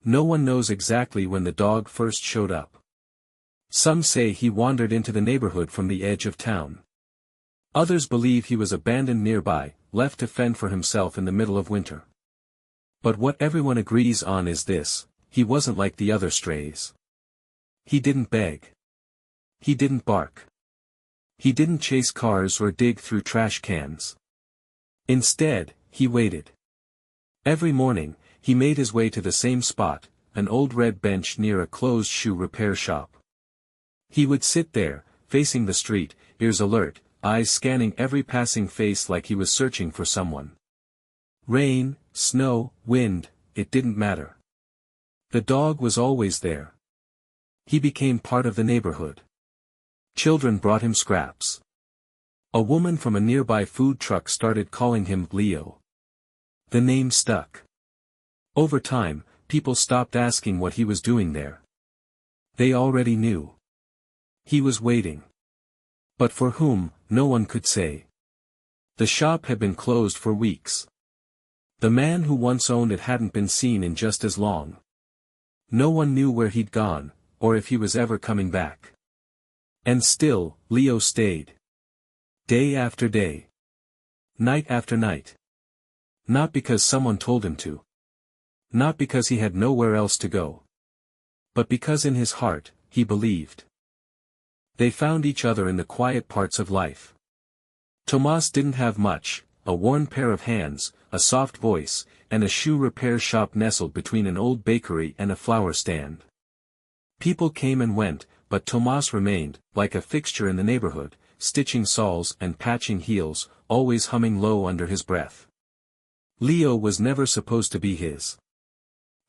No one knows exactly when the dog first showed up. Some say he wandered into the neighborhood from the edge of town. Others believe he was abandoned nearby, left to fend for himself in the middle of winter. But what everyone agrees on is this: he wasn't like the other strays. He didn't beg. He didn't bark. He didn't chase cars or dig through trash cans. Instead, he waited. Every morning, he made his way to the same spot, an old red bench near a closed shoe repair shop. He would sit there, facing the street, ears alert, eyes scanning every passing face like he was searching for someone. Rain, snow, wind, it didn't matter. The dog was always there. He became part of the neighborhood. Children brought him scraps. A woman from a nearby food truck started calling him Leo. The name stuck. Over time, people stopped asking what he was doing there. They already knew. He was waiting. But for whom, no one could say. The shop had been closed for weeks. The man who once owned it hadn't been seen in just as long. No one knew where he'd gone, or if he was ever coming back. And still, Leo stayed. Day after day. Night after night. Not because someone told him to. Not because he had nowhere else to go. But because in his heart, he believed. They found each other in the quiet parts of life. Tomas didn't have much: a worn pair of hands, a soft voice, and a shoe repair shop nestled between an old bakery and a flower stand. People came and went, but Tomas remained, like a fixture in the neighborhood, stitching soles and patching heels, always humming low under his breath. Leo was never supposed to be his.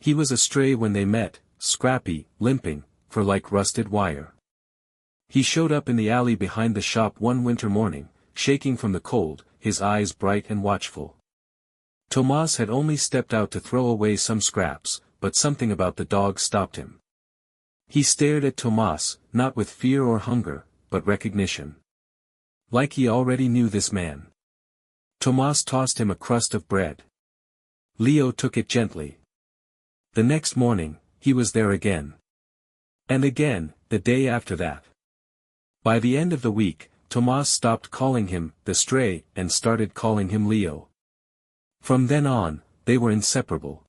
He was a stray when they met, scrappy, limping, for like rusted wire. He showed up in the alley behind the shop one winter morning, shaking from the cold, his eyes bright and watchful. Tomas had only stepped out to throw away some scraps, but something about the dog stopped him. He stared at Tomas, not with fear or hunger, but recognition. Like he already knew this man. Tomas tossed him a crust of bread. Leo took it gently. The next morning, he was there again. And again, the day after that. By the end of the week, Tomas stopped calling him the stray and started calling him Leo. From then on, they were inseparable.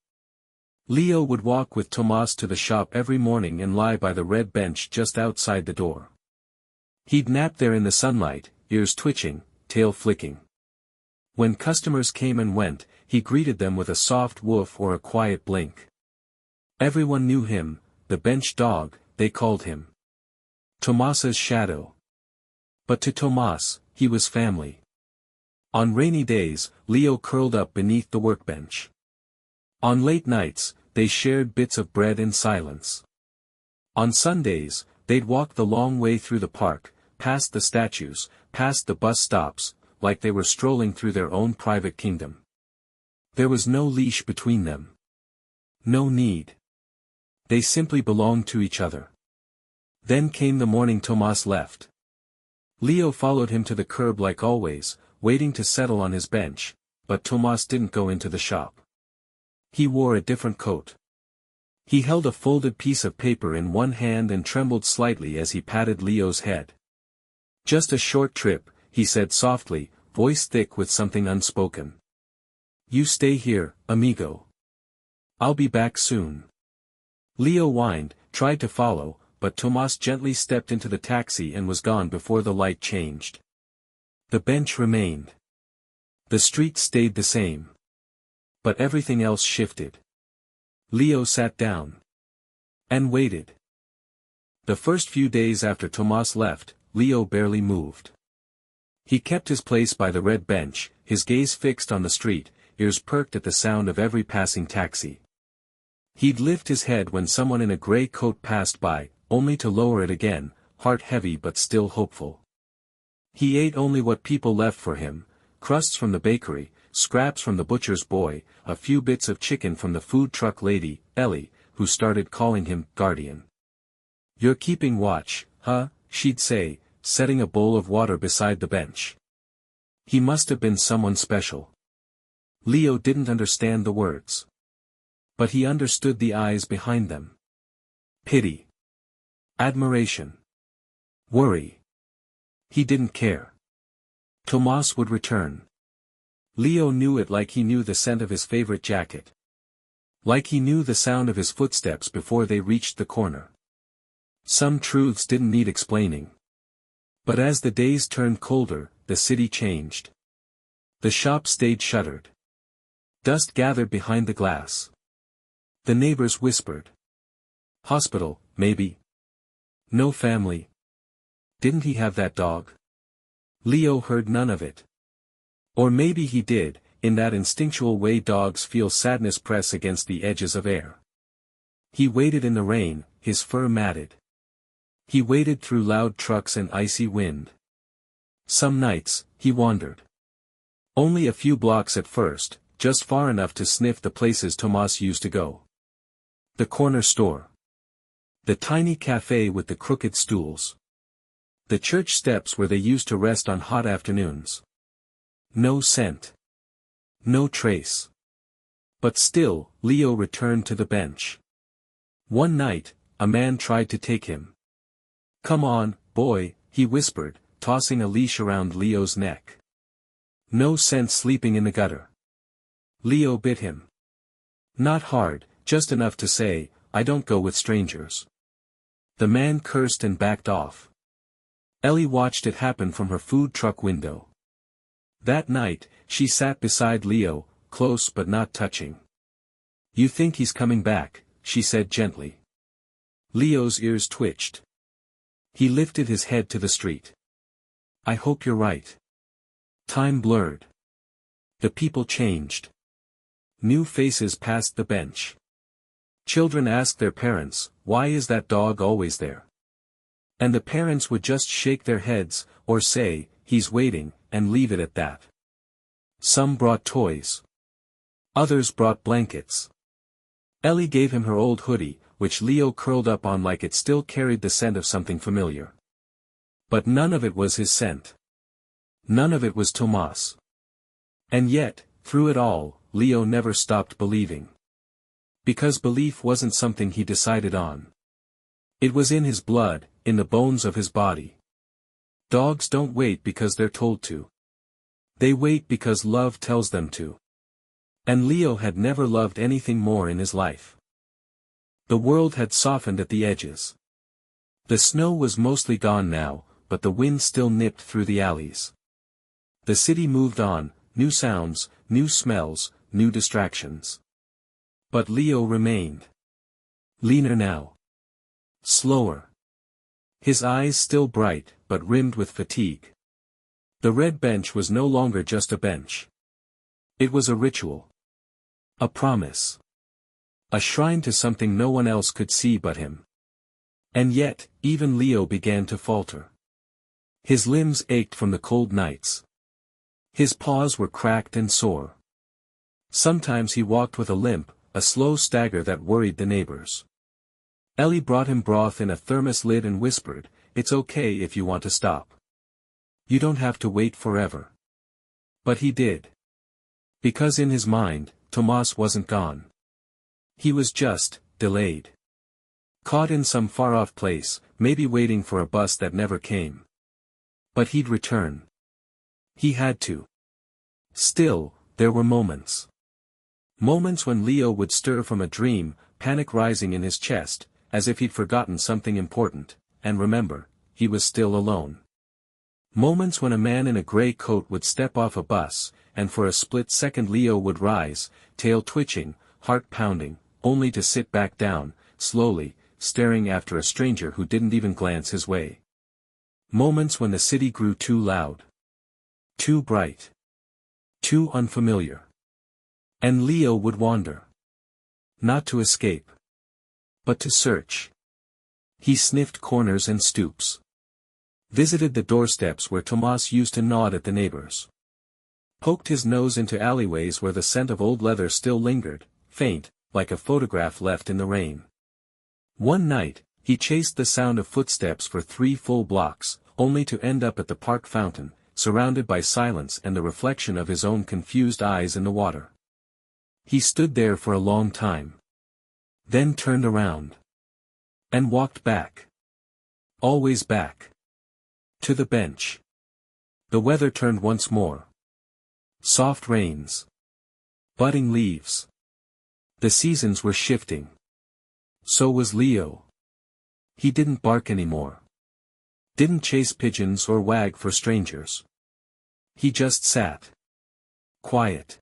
Leo would walk with Tomas to the shop every morning and lie by the red bench just outside the door. He'd nap there in the sunlight, ears twitching, tail flicking. When customers came and went, he greeted them with a soft woof or a quiet blink. Everyone knew him, the bench dog, they called him. Tomas's shadow. But to Tomas, he was family. On rainy days, Leo curled up beneath the workbench. On late nights, they shared bits of bread in silence. On Sundays, they'd walk the long way through the park, past the statues, past the bus stops, like they were strolling through their own private kingdom. There was no leash between them. No need. They simply belonged to each other. Then came the morning Tomas left. Leo followed him to the curb like always, waiting to settle on his bench, but Tomas didn't go into the shop. He wore a different coat. He held a folded piece of paper in one hand and trembled slightly as he patted Leo's head. "Just a short trip," he said softly, voice thick with something unspoken. "You stay here, amigo. I'll be back soon." Leo whined, tried to follow, but Tomas gently stepped into the taxi and was gone before the light changed. The bench remained. The street stayed the same. But everything else shifted. Leo sat down. And waited. The first few days after Tomas left, Leo barely moved. He kept his place by the red bench, his gaze fixed on the street, ears perked at the sound of every passing taxi. He'd lift his head when someone in a gray coat passed by, only to lower it again, heart heavy but still hopeful. He ate only what people left for him: crusts from the bakery, scraps from the butcher's boy, a few bits of chicken from the food truck lady, Ellie, who started calling him guardian. "You're keeping watch, huh?" she'd say, setting a bowl of water beside the bench. He must have been someone special. Leo didn't understand the words. But he understood the eyes behind them. Pity. Admiration. Worry. He didn't care. Tomas would return. Leo knew it like he knew the scent of his favorite jacket. Like he knew the sound of his footsteps before they reached the corner. Some truths didn't need explaining. But as the days turned colder, the city changed. The shop stayed shuttered. Dust gathered behind the glass. The neighbors whispered. Hospital, maybe. No family. Didn't he have that dog? Leo heard none of it. Or maybe he did, in that instinctual way dogs feel sadness press against the edges of air. He waited in the rain, his fur matted. He waited through loud trucks and icy wind. Some nights, he wandered. Only a few blocks at first, just far enough to sniff the places Tomas used to go. The corner store. The tiny cafe with the crooked stools. The church steps where they used to rest on hot afternoons. No scent. No trace. But still, Leo returned to the bench. One night, a man tried to take him. Come on, boy, he whispered, tossing a leash around Leo's neck. No sense sleeping in the gutter. Leo bit him. Not hard, just enough to say, I don't go with strangers. The man cursed and backed off. Ellie watched it happen from her food truck window. That night, she sat beside Leo, close but not touching. You think he's coming back, she said gently. Leo's ears twitched. He lifted his head to the street. I hope you're right. Time blurred. The people changed. New faces passed the bench. Children asked their parents, why is that dog always there? And the parents would just shake their heads, or say, he's waiting, and leave it at that. Some brought toys. Others brought blankets. Ellie gave him her old hoodie, which Leo curled up on like it still carried the scent of something familiar. But none of it was his scent. None of it was Tomas. And yet, through it all, Leo never stopped believing. Because belief wasn't something he decided on. It was in his blood, in the bones of his body. Dogs don't wait because they're told to. They wait because love tells them to. And Leo had never loved anything more in his life. The world had softened at the edges. The snow was mostly gone now, but the wind still nipped through the alleys. The city moved on, new sounds, new smells, new distractions. But Leo remained. Leaner now. Slower. His eyes still bright, but rimmed with fatigue. The red bench was no longer just a bench. It was a ritual. A promise. A shrine to something no one else could see but him. And yet, even Leo began to falter. His limbs ached from the cold nights. His paws were cracked and sore. Sometimes he walked with a limp, a slow stagger that worried the neighbors. Ellie brought him broth in a thermos lid and whispered, "It's okay if you want to stop. You don't have to wait forever." But he did. Because in his mind, Tomas wasn't gone. He was just, delayed. Caught in some far-off place, maybe waiting for a bus that never came. But he'd return. He had to. Still, there were moments. Moments when Leo would stir from a dream, panic rising in his chest, as if he'd forgotten something important, and remember, he was still alone. Moments when a man in a gray coat would step off a bus, and for a split second Leo would rise, tail twitching, heart pounding, only to sit back down, slowly, staring after a stranger who didn't even glance his way. Moments when the city grew too loud. Too bright. Too unfamiliar. And Leo would wander. Not to escape. But to search. He sniffed corners and stoops. Visited the doorsteps where Tomas used to nod at the neighbors. Poked his nose into alleyways where the scent of old leather still lingered, faint, like a photograph left in the rain. One night, he chased the sound of footsteps for 3 full blocks, only to end up at the park fountain, surrounded by silence and the reflection of his own confused eyes in the water. He stood there for a long time. Then turned around. And walked back. Always back. To the bench. The weather turned once more. Soft rains. Budding leaves. The seasons were shifting. So was Leo. He didn't bark anymore. Didn't chase pigeons or wag for strangers. He just sat. Quiet.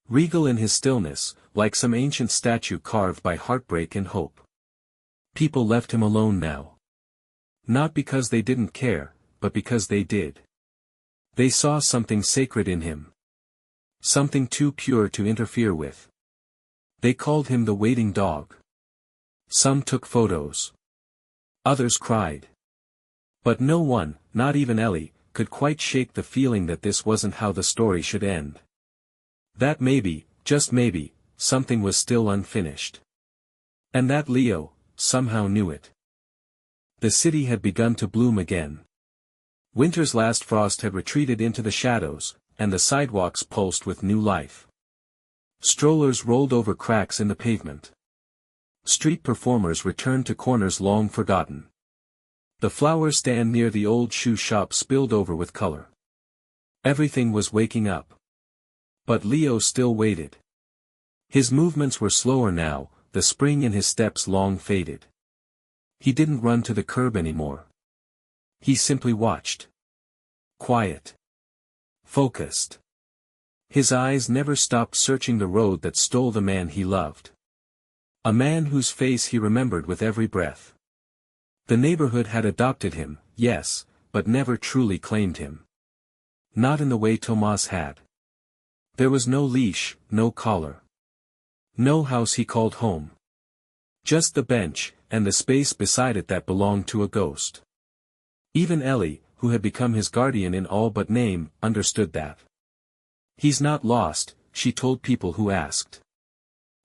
Regal in his stillness, like some ancient statue carved by heartbreak and hope. People left him alone now. Not because they didn't care, but because they did. They saw something sacred in him. Something too pure to interfere with. They called him the waiting dog. Some took photos. Others cried. But no one, not even Ellie, could quite shake the feeling that this wasn't how the story should end. That maybe, just maybe, something was still unfinished. And that Leo, somehow knew it. The city had begun to bloom again. Winter's last frost had retreated into the shadows, and the sidewalks pulsed with new life. Strollers rolled over cracks in the pavement. Street performers returned to corners long forgotten. The flower stand near the old shoe shop spilled over with color. Everything was waking up. But Leo still waited. His movements were slower now, the spring in his steps long faded. He didn't run to the curb anymore. He simply watched. Quiet. Focused. His eyes never stopped searching the road that stole the man he loved. A man whose face he remembered with every breath. The neighborhood had adopted him, yes, but never truly claimed him. Not in the way Tomas had. There was no leash, no collar. No house he called home. Just the bench, and the space beside it that belonged to a ghost. Even Ellie, who had become his guardian in all but name, understood that. He's not lost, she told people who asked.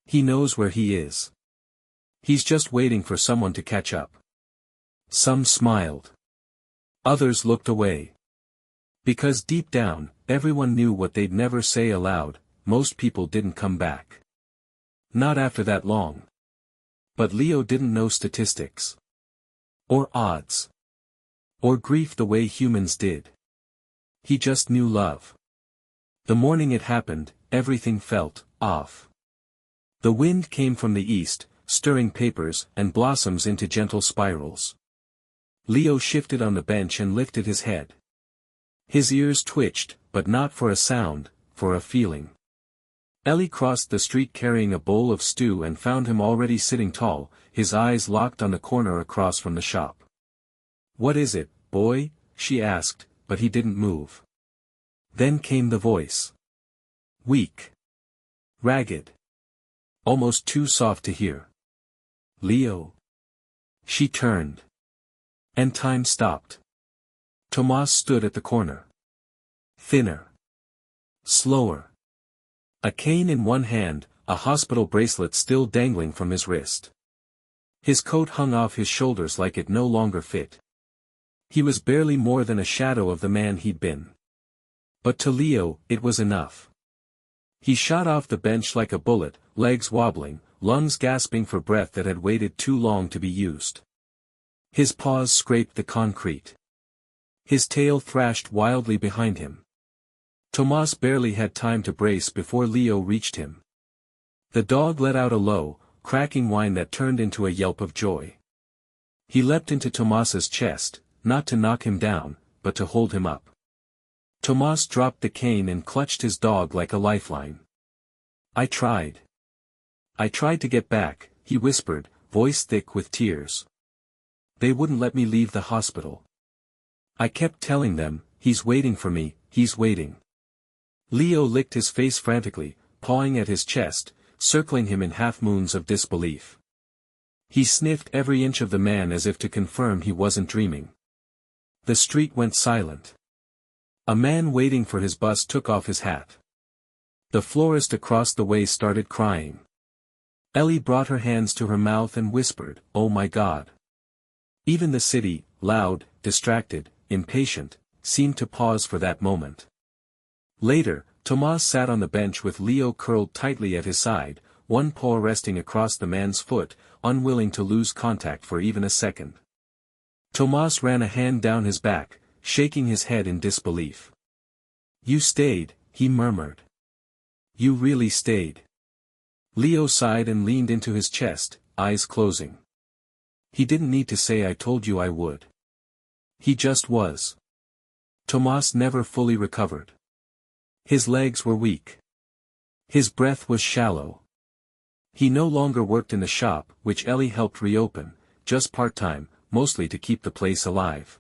He knows where he is. He's just waiting for someone to catch up. Some smiled. Others looked away. Because deep down, everyone knew what they'd never say aloud, most people didn't come back. Not after that long. But Leo didn't know statistics. Or odds. Or grief the way humans did. He just knew love. The morning it happened, everything felt off. The wind came from the east, stirring papers and blossoms into gentle spirals. Leo shifted on the bench and lifted his head. His ears twitched, but not for a sound, for a feeling. Ellie crossed the street carrying a bowl of stew and found him already sitting tall, his eyes locked on the corner across from the shop. "What is it, boy?" she asked, but he didn't move. Then came the voice. Weak. Ragged. Almost too soft to hear. "Leo." She turned. And time stopped. Tomas stood at the corner. Thinner. Slower. A cane in one hand, a hospital bracelet still dangling from his wrist. His coat hung off his shoulders like it no longer fit. He was barely more than a shadow of the man he'd been. But to Leo, it was enough. He shot off the bench like a bullet, legs wobbling, lungs gasping for breath that had waited too long to be used. His paws scraped the concrete. His tail thrashed wildly behind him. Tomas barely had time to brace before Leo reached him. The dog let out a low, cracking whine that turned into a yelp of joy. He leapt into Tomas's chest, not to knock him down, but to hold him up. Tomas dropped the cane and clutched his dog like a lifeline. I tried to get back," he whispered, voice thick with tears. "They wouldn't let me leave the hospital. I kept telling them, he's waiting for me, he's waiting." Leo licked his face frantically, pawing at his chest, circling him in half-moons of disbelief. He sniffed every inch of the man as if to confirm he wasn't dreaming. The street went silent. A man waiting for his bus took off his hat. The florist across the way started crying. Ellie brought her hands to her mouth and whispered, "Oh my God." Even the city, loud, distracted, impatient, seemed to pause for that moment. Later, Tomas sat on the bench with Leo curled tightly at his side, one paw resting across the man's foot, unwilling to lose contact for even a second. Tomas ran a hand down his back, shaking his head in disbelief. "You stayed," he murmured. "You really stayed." Leo sighed and leaned into his chest, eyes closing. He didn't need to say "I told you I would." He just was. Tomas never fully recovered. His legs were weak. His breath was shallow. He no longer worked in the shop, which Ellie helped reopen, just part-time, mostly to keep the place alive.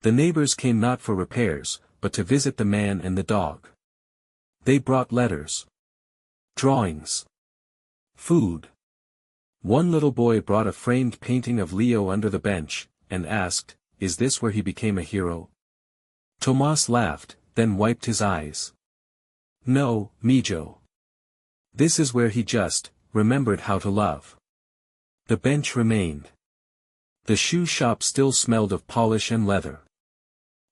The neighbors came not for repairs, but to visit the man and the dog. They brought letters, drawings, food. One little boy brought a framed painting of Leo under the bench, and asked, "Is this where he became a hero?" Tomas laughed, then wiped his eyes. "No, Mijo. This is where he just remembered how to love." The bench remained. The shoe shop still smelled of polish and leather.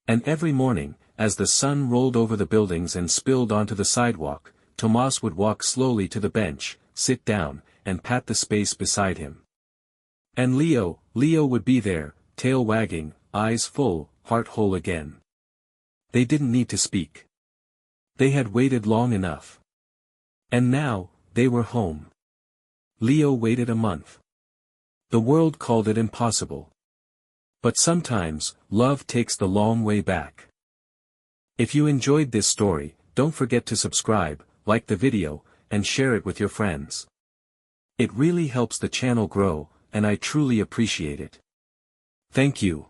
And every morning, as the sun rolled over the buildings and spilled onto the sidewalk, Tomas would walk slowly to the bench, sit down, and pat the space beside him. And Leo would be there, tail wagging, eyes full, heart whole again. They didn't need to speak. They had waited long enough. And now, they were home. Leo waited a month. The world called it impossible. But sometimes, love takes the long way back. If you enjoyed this story, don't forget to subscribe, like the video, and share it with your friends. It really helps the channel grow, and I truly appreciate it. Thank you.